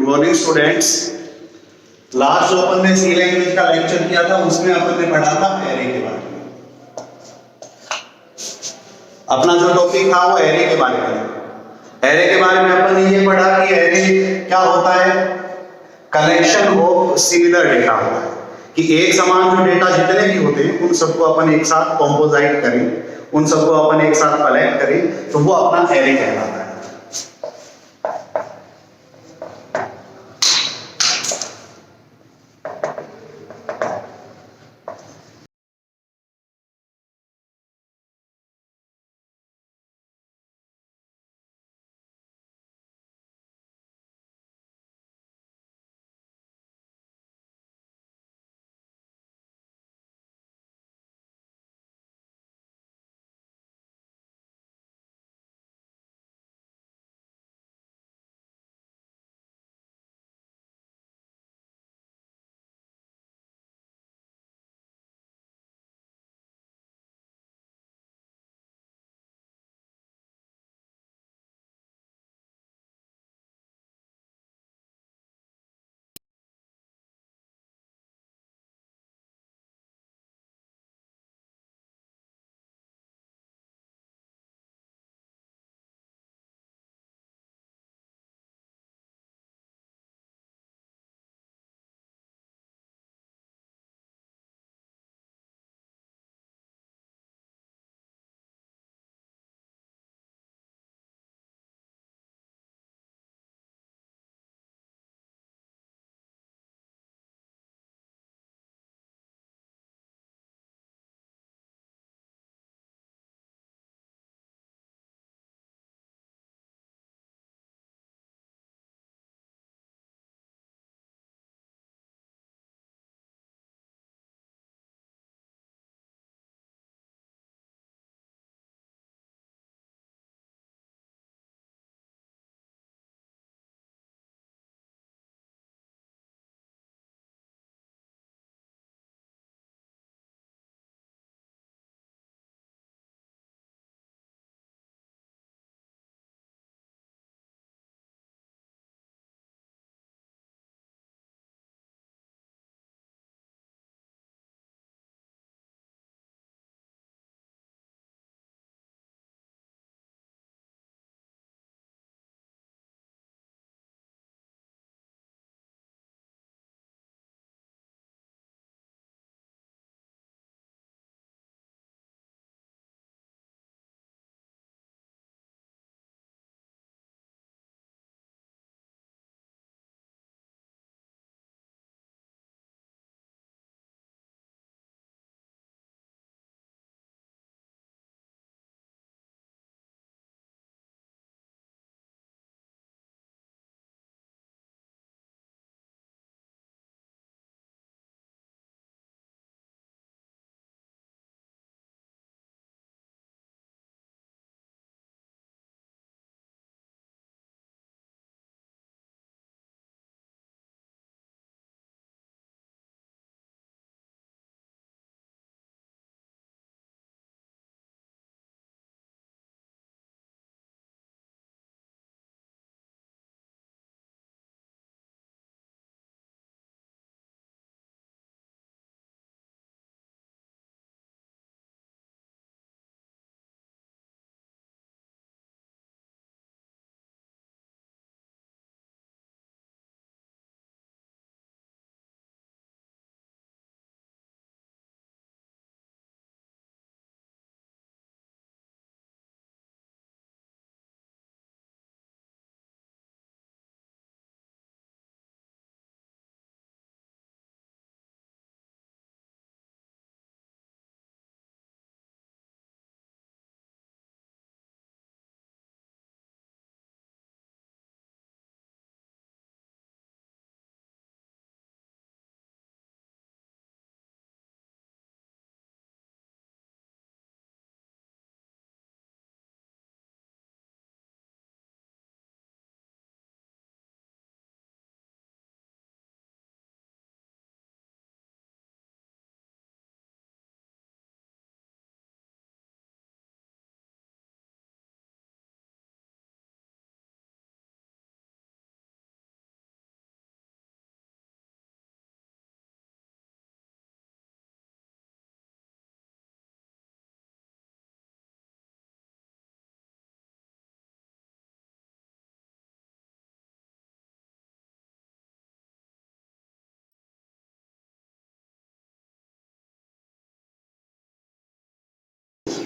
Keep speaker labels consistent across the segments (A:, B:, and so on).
A: Morning students. Last जो अपन ने सी language का लेक्चर किया था उसमें अपन ने पढ़ा था एरे के बारे में। अपना जो टॉपिक था वो एरे के बारे में। एरे के बारे में अपन ने ये पढ़ा कि एरे क्या होता है, कलेक्शन ऑफ सिमिलर डेटा होता है कि एक समान जो डेटा जितने भी होते हैं उन सबको अपन एक साथ कॉम्पोजाइट करें, उन सबको अपन एक साथ कलेक्ट करें तो वो अपना एरे कहलाता है।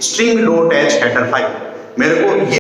A: String dot H header file. मेरे को ये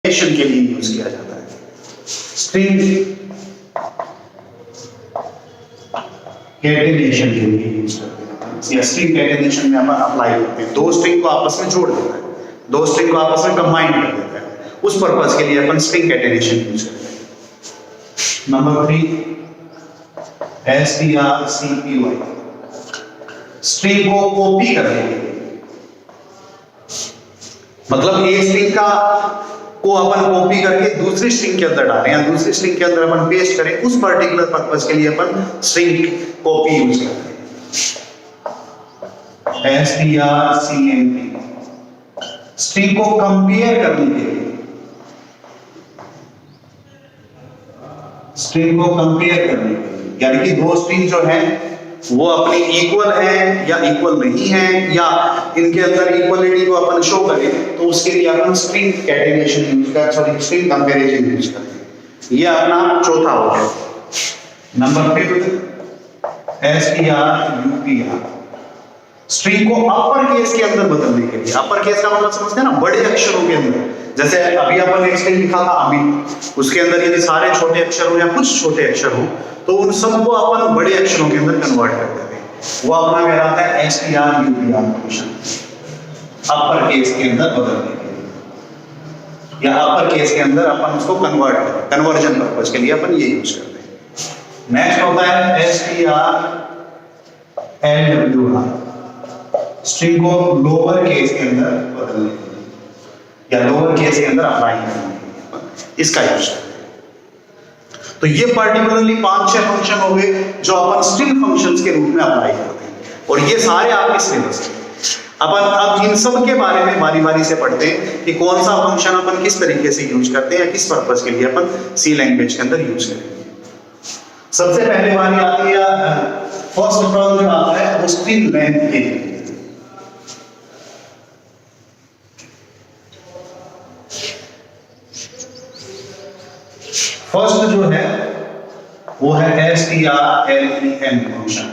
A: के लिए यूज किया जाता है। स्ट्रिंग कैटेनेशन के लिए यूज करते हैं या स्ट्रिंग कैटेनेशन में अपन अप्लाई करते हैं। दो स्ट्रिंग को आपस में जोड़ देता है, दो स्ट्रिंग को आपस में कंबाइन कर देता है, उस पर्पस के लिए अपन स्ट्रिंग कैटेनेशन यूज करते हैं। नंबर 3 strcpy, स्ट्रिंग को कॉपी करने के लिए, मतलब एक स्ट्रिंग का को अपन कॉपी करके दूसरी स्ट्रिंग के अंदर डालें या दूसरी स्ट्रिंग के अंदर अपन पेस्ट करें, उस पर्टिकुलर पर्पस के लिए अपन स्ट्रिंग कॉपी यूज करते हैं। strcmp, स्ट्रिंग को कंपेयर करने के लिए, स्ट्रिंग को कंपेयर करने के लिए, यानी कि दो स्ट्रिंग जो है वो अपनी इक्वल है या इक्वल नहीं है, या इनके अंदर इक्वलिटी को अपन शो करें, तो उसके लिए अपन स्ट्रिंग कैटेनेशन यूज करते, सॉरी स्ट्रिंग कंपैरिजन यूज करते हैं। ये अपना चौथा हो गया। नंबर 5 strupr, स्ट्रिंग को अपर केस के अंदर बदलने के लिए। अपर केस का मतलब समझते हैं ना, बड़े अक्षरों के अंदर। जैसे अभी अपन एक स्ट्रिंग लिखा था अमित, उसके अंदर यदि सारे छोटे अक्षर हो या कुछ छोटे अक्षर हो, तो उन सबको अपन बड़े अक्षरों के अंदर कन्वर्ट कर देते हैं। वो अपना कहलाता है strupr फंक्शन, अपर केस के अंदर बदलने के लिए, या अपर केस के अंदर अपन उसको कन्वर्ट करें, कन्वर्जन पर्पस के लिए अपन ये यूज करते हैं। नेक्स्ट होता है strlwr, स्ट्रिंग को लोअर केस के अंदर बदलने के लिए या लोअर केस के अंदर अप्लाई करने के लिए इसका यूज करते हैं। तो ये पर्टिकुलरली 5-6 फंक्शन हो गए जो अपन स्ट्रिंग फंक्शंस के रूप में अप्लाई करते हैं, और ये सारे आपके सिलेबस हैं। अपन अब इन सब के बारे में बारी बारी से पढ़ते हैं कि कौन सा फंक्शन अपन किस तरीके से यूज करते हैं या किस पर्पस के लिए अपन सी लैंग्वेज के अंदर यूज करेंगे। सबसे पहले बारी आती है, फर्स्ट टर्म जो आता है वो स्ट्रिंग लेंथ के लिए। फर्स्ट जो है वो है strlen फंक्शन,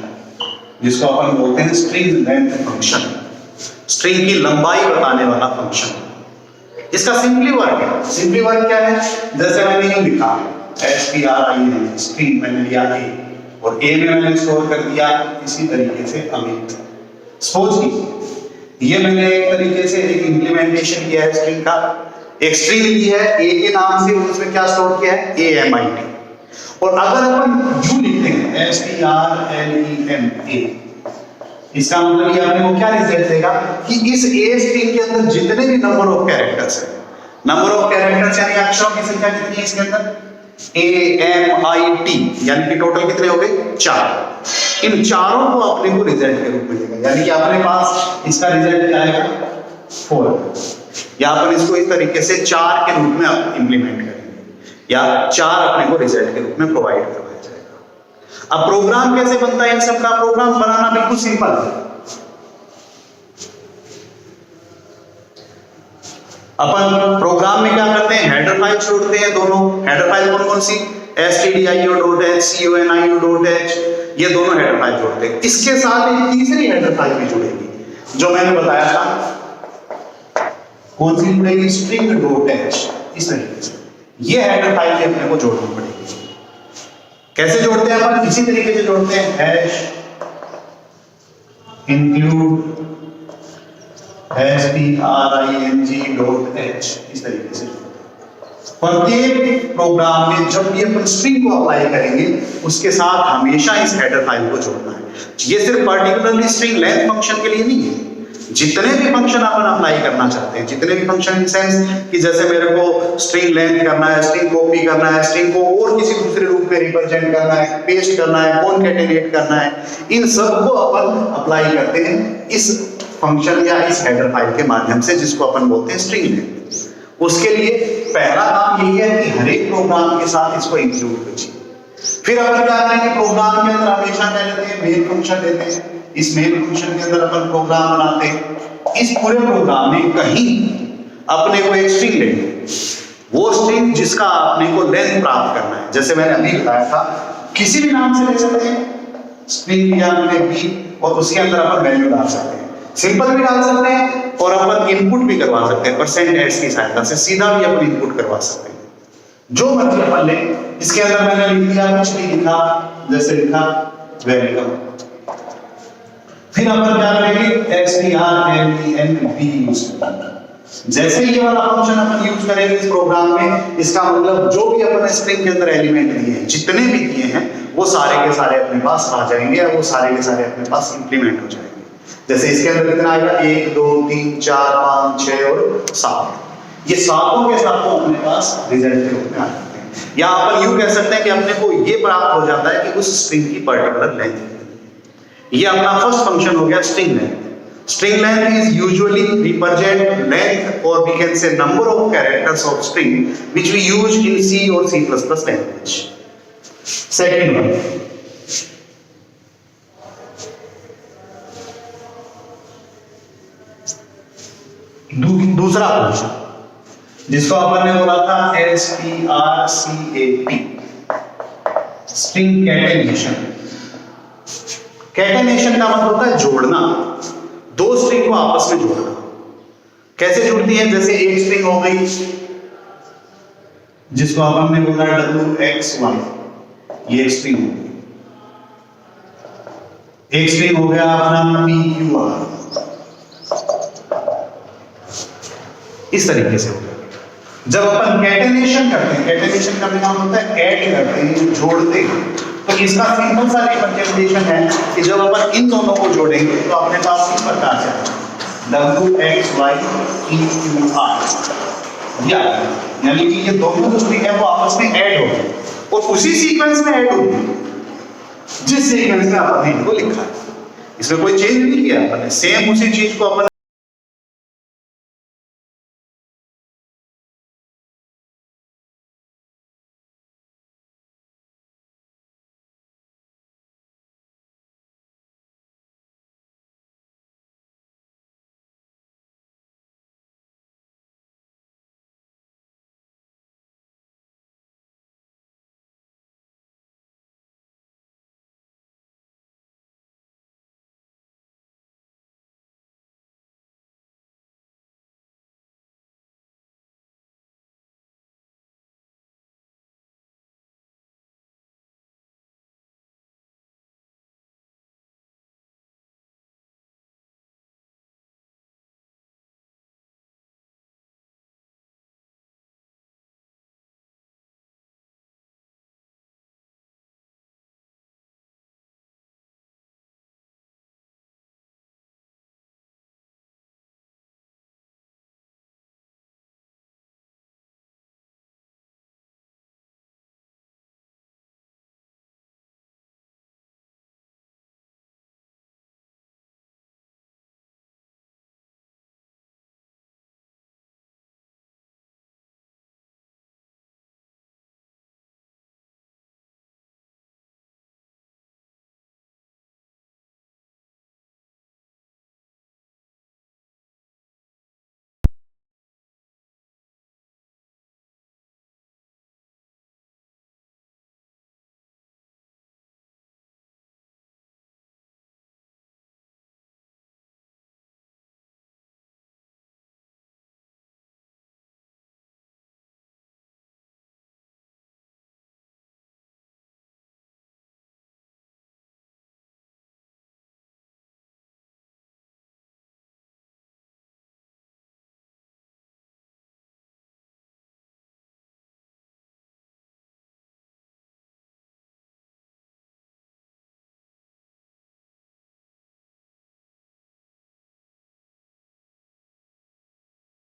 A: जिसको अपन बोलते हैं स्ट्रिंग लेंथ फंक्शन, स्ट्रिंग की लंबाई बताने वाला फंक्शन। इसका सिंपली वर्क है। सिंपली वर्क क्या है, जैसे मैंने यूं लिखा strin, स्ट्रिंग मैंने लिया a और a में मैंने स्टोर कर दिया इसी तरीके से अमित। सपोज कीजिए ये मैंने एक तरीके से एक इंप्लीमेंटेशन किया है स्ट्रिंग का, एक स्ट्रिंग ली है a के नाम से, उसमें क्या स्टोर किया है amit, और अगर अपन यू लिखते हैं strlema, इसका मतलब ये आपने को क्या रिजल्ट देगा कि इस a स्ट्रिंग के अंदर जितने भी नंबर ऑफ कैरेक्टर्स है, नंबर ऑफ कैरेक्टर्स यानी अक्षरों की संख्या कितनी है इसके अंदर, AMIT, यानी कि टोटल कितने हो गए? 4। इन चारों को अपने को रिजल्ट के रूप में देगा, यानी कि अपने पास इसका रिजल्ट क्या आएगा? 4। या अपन इसको इस तरीके से 4 के रूप में इंप्लीमेंट करेंगे, या 4 अपने को रिजल्ट के रूप में प्रोवाइड करवाया जाएगा। अब प्रोग्राम कैसे बनता है इन सब का? प्रोग्राम बनाना बिल्कुल सिंपल है। अपन प्रोग्राम में क्या करते हैं? हेडर फाइल छोड़ते हैं। दोनों हेडर फाइल कौन कौन सी? stdio.h, conio.h, ये दोनों हेडर फाइल जोड़ते हैं। इसके साथ एक तीसरी हेडर फाइल भी जुड़ेगी, जो मैंने बताया था। कौन सी जुड़ेगी? string.h। इस तरीके से ये हेडर फाइल भी अपने को जोड़नी पड़ेगी। कैसे जोड़ते हैं अपन? इसी तरीके से जोड़ते हैं, हैश इंक्लूड string.h, इस तरीके से। प्रत्येक प्रोग्राम में जब भी अपन स्ट्रिंग को अप्लाई करेंगे, उसके साथ हमेशा इस हेडर फाइल को जोड़ना है। ये सिर्फ पर्टिकुलरली स्ट्रिंग लेंथ फंक्शन के लिए नहीं है, जितने भी फंक्शन अपन अप्लाई करना चाहते हैं, जितने भी फंक्शन इन सेंस कि जैसे मेरे को स्ट्रिंग लेंथ करना है, स्ट्रिंग कॉपी करना है, स्ट्रिंग को और किसी दूसरे रूप में रिप्रेजेंट करना है, पेस्ट करना है, कॉनकैटिनेट करना है, इन सब को अपन अप्लाई करते हैं इस फंक्शन या इस हेडर फाइल के माध्यम से, जिसको अपन बोलते हैं स्ट्रिंग लेंथ। उसके लिए पहला काम यही है कि हर एक प्रोग्राम के साथ इसको इंक्लूड कीजिए। फिर अपन क्या करेंगे? प्रोग्राम के अंदर हमेशा क्या लेते हैं? मेन फंक्शन लेते हैं। इस मेन फंक्शन के अंदर अपन प्रोग्राम बनाते हैं। इस पूरे प्रोग्राम में कहीं अपने को एक स्ट्रिंग लेंगे, वो स्ट्रिंग जिसका अपने को लेंथ प्राप्त करना है, जैसे मैंने अभी बताया था, किसी भी नाम से ले सकते हैं स्ट्रिंग या बी, और उसके अंदर अपन वैल्यू डाल सकते हैं। सिंपल भी डाल सकते हैं और अपन इनपुट भी करवा सकते हैं, %s की सहायता से सीधा भी अपन इनपुट करवा सकते हैं, जो मर्जी अपन ले। इसके अंदर मैंने लिख दिया, कुछ भी लिखा, जैसे लिखा वेलकम। फिर अपन क्या करेंगे? strlenv यूज करेंगे। जैसे ये वाला फंक्शन अपन यूज करेंगे इस प्रोग्राम में, इसका मतलब जो भी अपन स्ट्रिंग के अंदर एलिमेंट दिए हैं, जितने भी दिए हैं, वो सारे के सारे अपने पास आ जाएंगे, और वो सारे के सारे अपने पास इंप्लीमेंट हो जाएंगे। जैसे इसके अंदर कितना आएगा? 1 2 3 4 5 6 और 7। ये सातों के सातों अपने पास रिजल्ट के रूप में आ जाते हैं। या अपन यूं कह सकते हैं कि अपने को ये प्राप्त हो जाता है कि उस स्ट्रिंग की पर्टिकुलर लेंथ। ये अपना फर्स्ट फंक्शन हो गया string length. String length is usually represent length, और we can say number of characters of string which we use in C और C++ लैंग्वेज। सेकंड वन, दूसरा फंक्शन जिसको अपन ने बोला था strcat, स्ट्रिंग कैटेनेशन। कैटेनेशन का मतलब होता है जोड़ना, दो स्ट्रिंग को आपस में जोड़ना। कैसे जुड़ती है? जैसे एक स्ट्रिंग हो गई जिसको अपन ने बोला wxy, ये एक स्ट्रिंग हो गई। एक स्ट्रिंग हो गया अपना pqr, इस तरीके से होगा। जब अपन कैटेनेशन करते हैं, कैटेनेशन का मतलब होता है ऐड करते हैं, जोड़ते हैं, तो इसका सिंपल सा रिप्रेजेंटेशन है कि जब अपन इन दोनों को जोड़ेंगे तो अपने पास इस प्रकार से wxy pqr, यानी कि ये दोनों जो स्ट्रिंग है वो आपस में ऐड हो गए, और उसी सीक्वेंस में ऐड हो गए जिस सीक्वेंस में अपन ने इनको लिखा है। इसमें कोई चेंज नहीं किया अपन ने, सेम उसी चीज को अपन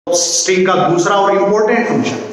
A: स्ट्रिंग का दूसरा और इंपॉर्टेंट फंक्शन।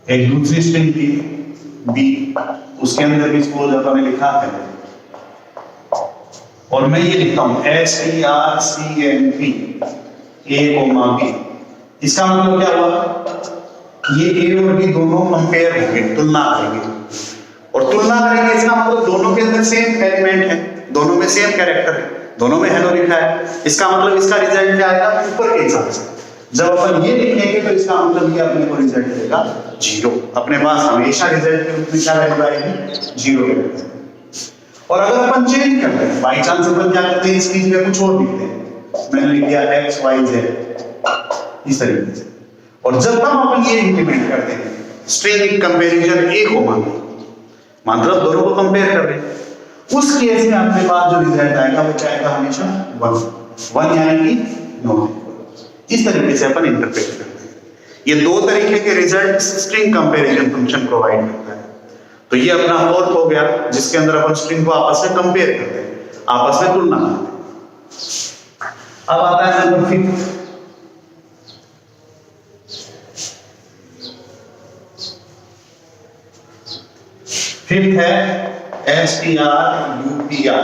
A: एक दूसरी स्ट्रिंग थी बी, उसके अंदर भी सपोज अपन ने लिखा है और मैं ये लिखता हूं STRCMP A, B। इसका मतलब क्या हुआ, ये ए और बी दोनों कंपेयर होंगे, तुलना करेंगे, और तुलना करेंगे इसका मतलब दोनों के अंदर सेम एलिमेंट है, दोनों में सेम कैरेक्टर है, दोनों में हेलो लिखा है। इसका मतलब इसका रिजल्ट क्या आएगा, ऊपर के हिसाब से। जब अपन ये लिखेंगे तो इसका मतलब ये अपने को रिजल्ट देगा 0। अपने पास हमेशा रिजल्ट के रूप में क्या वैल्यू आएगी, 0। और अगर अपन चेंज करते हैं, बाई चांस अपन क्या करते हैं, इस चीज में कुछ और लिखते हैं, मैंने लिख दिया x y z इस तरीके से, और जब तक अपन ये इंप्लीमेंट करते हैं स्ट्रिंग कंपैरिजन ए को मतलब दोनों को कंपेयर कर रहे हैं, उस केस में अपने पास जो रिजल्ट आएगा वो क्या आएगा, हमेशा 1 यानी कि नॉट इक्वल। इस तरीके से अपन इंटरप्रेट करते हैं। ये दो तरीके के result string comparison function provide करता है। तो ये अपना फोर्थ हो गया, जिसके अंदर अपन स्ट्रिंग को आपस में कंपेयर करते हैं, आपस में तुलना करते हैं। अब आता है नंबर 5। फिफ्थ है STR UPR,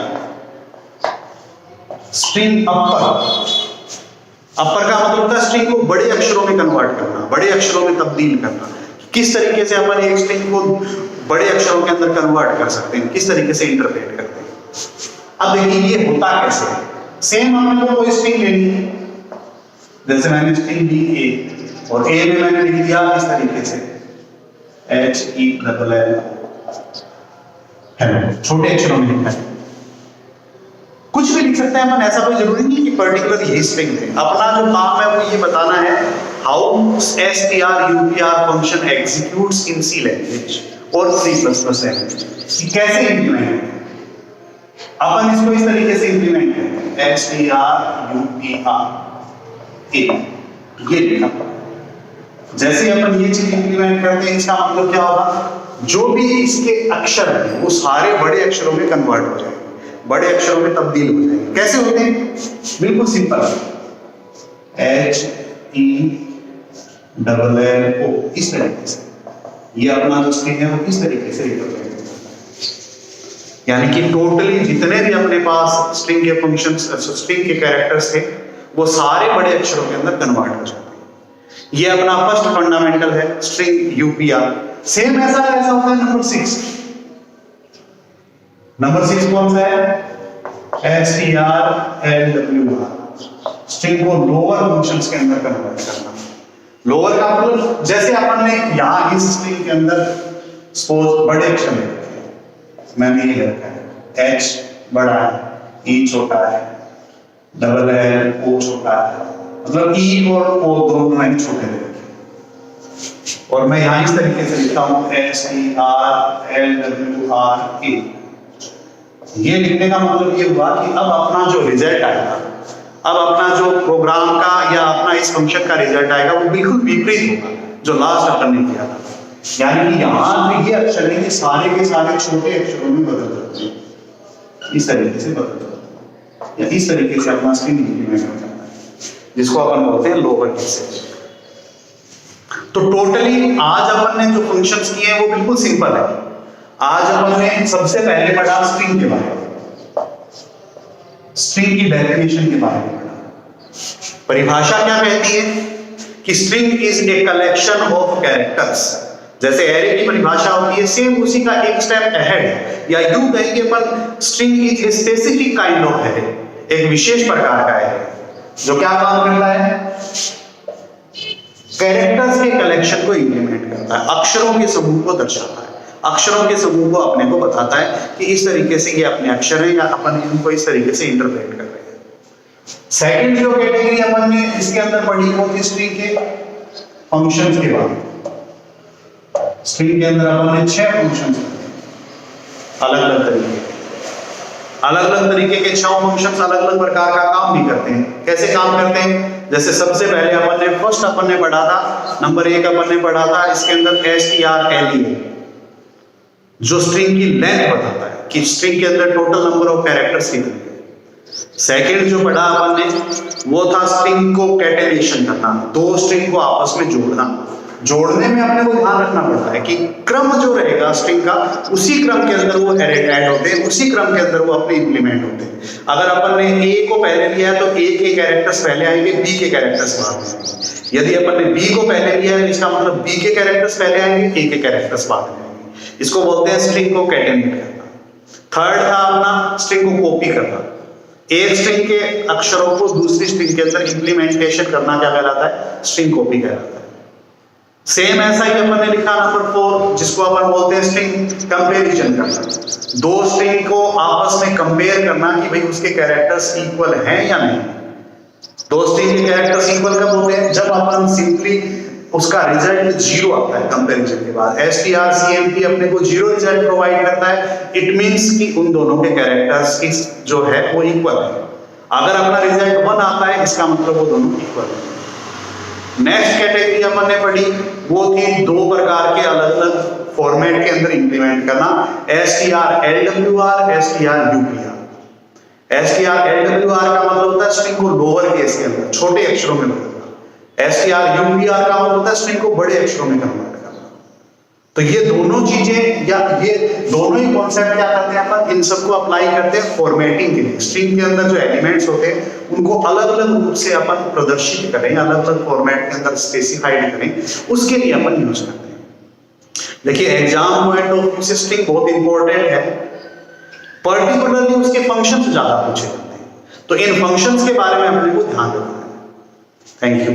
A: स्ट्रिंग अपर। अपर का मतलब होता है स्ट्रिंग को बड़े अक्षरों में कन्वर्ट करना, बड़े अक्षरों में तब्दील करना। किस तरीके से अपन एक स्ट्रिंग को बड़े अक्षरों के अंदर कन्वर्ट कर सकते हैं, किस तरीके से इंटरप्रेट करते हैं। अब देखिए ये होता कैसे है। सेम हमने कोई स्ट्रिंग लेनी है, जैसे मैंने स्ट्रिंग ली A और A में मैंने लिख दिया इस तरीके से HELL, छोटे अक्षरों में लिखा है। कुछ भी लिख सकते हैं अपन, ऐसा कोई जरूरी नहीं कि पर्टिकुलर यही स्ट्रिंग है। अपना जो काम है वो ये बताना है how STR UPR function executes in C language और C++ लैंग्वेज, कैसे इंप्लीमेंट है। अपन इसको इस तरीके से इंप्लीमेंट करते हैं STR UPR ये लिखा। जैसे अपन ये चीज इंप्लीमेंट करते हैं, इसका मतलब क्या होगा, जो भी इसके अक्षर हैं वो सारे बड़े अक्षरों में कन्वर्ट हो जाएंगे, बड़े अक्षरों में तब्दील हो जाएंगे। कैसे होते हैं, बिल्कुल सिंपल, HELLO इस तरीके से। ये अपना जो स्ट्रिंग है वो किस तरीके से रिप्रेजेंट होता है, यानी कि टोटली जितने भी अपने पास स्ट्रिंग के फंक्शंस, स्ट्रिंग के कैरेक्टर्स थे वो सारे बड़े अक्षरों के अंदर कन्वर्ट हो जाते हैं। ये अपना फर्स्ट फंडामेंटल है स्ट्रिंग UPR। सेम ऐसा होता है नंबर 6। नंबर 6 कौन सा है, STRLWR, स्ट्रिंग को लोअर फंक्शंस के अंदर कन्वर्ट करना। लोअर का मतलब जैसे अपन ने यहां इस स्ट्रिंग के अंदर सपोज बड़े अक्षर में मैंने ये रखा है, H बड़ा है, E छोटा है, LLO छोटा है, मतलब E और O दोनों मैंने छोटे रखे और मैं यहां इस तरीके से लिखता हूं STRLWR। ये लिखने का मतलब ये हुआ कि अब अपना जो रिजल्ट आएगा, अब अपना जो प्रोग्राम का या अपना इस फंक्शन का रिजल्ट आएगा वो बिल्कुल विपरीत होगा जो लास्ट अपन ने किया था। यानी कि यहां पे ये अक्षर है कि सारे के सारे छोटे अक्षरों में बदल जाते हैं, इस तरीके से बदल जाते हैं, या इस तरीके से अपना स्ट्रिंग इंप्लीमेंट हो जाता है, जिसको अपन बोलते हैं लोअर केस। तो टोटली आज अपन ने जो फंक्शंस किए हैं वो बिल्कुल सिंपल है। आज अपन ने सबसे पहले पढ़ा स्ट्रिंग के बारे में, स्ट्रिंग की डेफिनेशन के बारे में पढ़ा। परिभाषा क्या कहती है कि string is a collection of characters. जैसे एरे की परिभाषा होती है, सेम उसी का एक स्टेप अहेड, या यूं कहेंगे अपन string is a specific kind of array, एक विशेष प्रकार का एरे जो क्या काम करता है, कैरेक्टर्स के कलेक्शन को इंप्लीमेंट करता है, अक्षरों के समूह को दर्शाता है, अक्षरों के समूह को अपने को बताता है कि इस तरीके से ये अपने अक्षर हैं या अपन इनको इस तरीके से इंटरप्रेट कर रहे हैं। सेकंड जो कैटेगरी अपन ने इसके अंदर पढ़ी वो थी स्ट्रिंग के फंक्शंस के बारे में। स्ट्रिंग के अंदर अपन ने 6 फंक्शंस अलग-अलग तरीके के 6 फंक्शंस अलग-अलग प्रकार का काम भी करते हैं। कैसे काम करते हैं, जैसे सबसे पहले अपन ने पढ़ा था, नंबर 1 अपन ने पढ़ा था इसके अंदर STRLE, जो स्ट्रिंग की लेंथ बताता है कि स्ट्रिंग के अंदर टोटल नंबर ऑफ कैरेक्टर्स कितने हैं। सेकंड जो पढ़ा अपन ने वो था स्ट्रिंग को कैटेनेशन करना, दो स्ट्रिंग को आपस में जोड़ना। जोड़ने में अपने को ध्यान रखना पड़ता है कि क्रम जो रहेगा स्ट्रिंग का, उसी क्रम के अंदर वो ऐड होते हैं, उसी क्रम के अंदर वो अपने इंप्लीमेंट होते हैं। अगर अपन ने A को पहले लिया है तो A के कैरेक्टर्स पहले आएंगे, B के कैरेक्टर्स बाद में आएंगे। यदि अपन ने B को पहले लिया है इसका मतलब B के कैरेक्टर्स पहले आएंगे, A के कैरेक्टर्स बाद में आएंगे। इसको बोलते हैं स्ट्रिंग को कैटेनेट करना। थर्ड था अपना स्ट्रिंग को कॉपी करना, एक स्ट्रिंग के अक्षरों को दूसरी स्ट्रिंग के अंदर इंप्लीमेंटेशन करना क्या कहलाता है, स्ट्रिंग कॉपी कहलाता है। सेम ऐसा ही अपन ने लिखा नंबर 4, जिसको अपन बोलते हैं स्ट्रिंग कंपैरिजन करना। दो स्ट्रिंग को आपस में कंपेयर करना कि भाई उसके कैरेक्टर्स इक्वल हैं या नहीं। दो स्ट्रिंग के कैरेक्टर्स इक्वल कब होते हैं, जब अपन सिंपली उसका रिजल्ट 0 आता है कंपैरिजन के बाद। strcmp अपने को 0 रिजल्ट प्रोवाइड करता है, इट मींस कि उन दोनों के कैरेक्टर्स की जो है वो इक्वल है। अगर अपना रिजल्ट 1 आता है इसका मतलब वो दोनों इक्वल है। नेक्स्ट कैटेगरी अपन ने पढ़ी वो थी 2 प्रकार के अलग अलग फॉर्मेट के अंदर इंप्लीमेंट करना। str LWR, str UPR। str LWR का मतलब होता है स्ट्रिंग को लोअर केस के अंदर छोटे अक्षरों में बदलना। str UPR का मतलब होता है स्ट्रिंग को बड़े अक्षरों में कन्वर्ट करना। तो ये दोनों चीजें या ये दोनों ही कॉन्सेप्ट क्या करते हैं अपन, इन सबको अप्लाई करते हैं फॉर्मेटिंग के लिए। स्ट्रिंग के अंदर जो एलिमेंट्स होते हैं उनको अलग अलग रूप से अपन प्रदर्शित करें, अलग अलग फॉर्मेट के अंदर स्पेसिफाइड करें, उसके लिए अपन यूज करते हैं। देखिए एग्जाम पॉइंट ऑफ व्यू से स्ट्रिंग बहुत इंपॉर्टेंट है, पर्टिकुलरली उसके फंक्शन से ज्यादा पूछे जाते हैं। तो इन फंक्शंस के बारे में अपने को ध्यान रखना है। Thank you.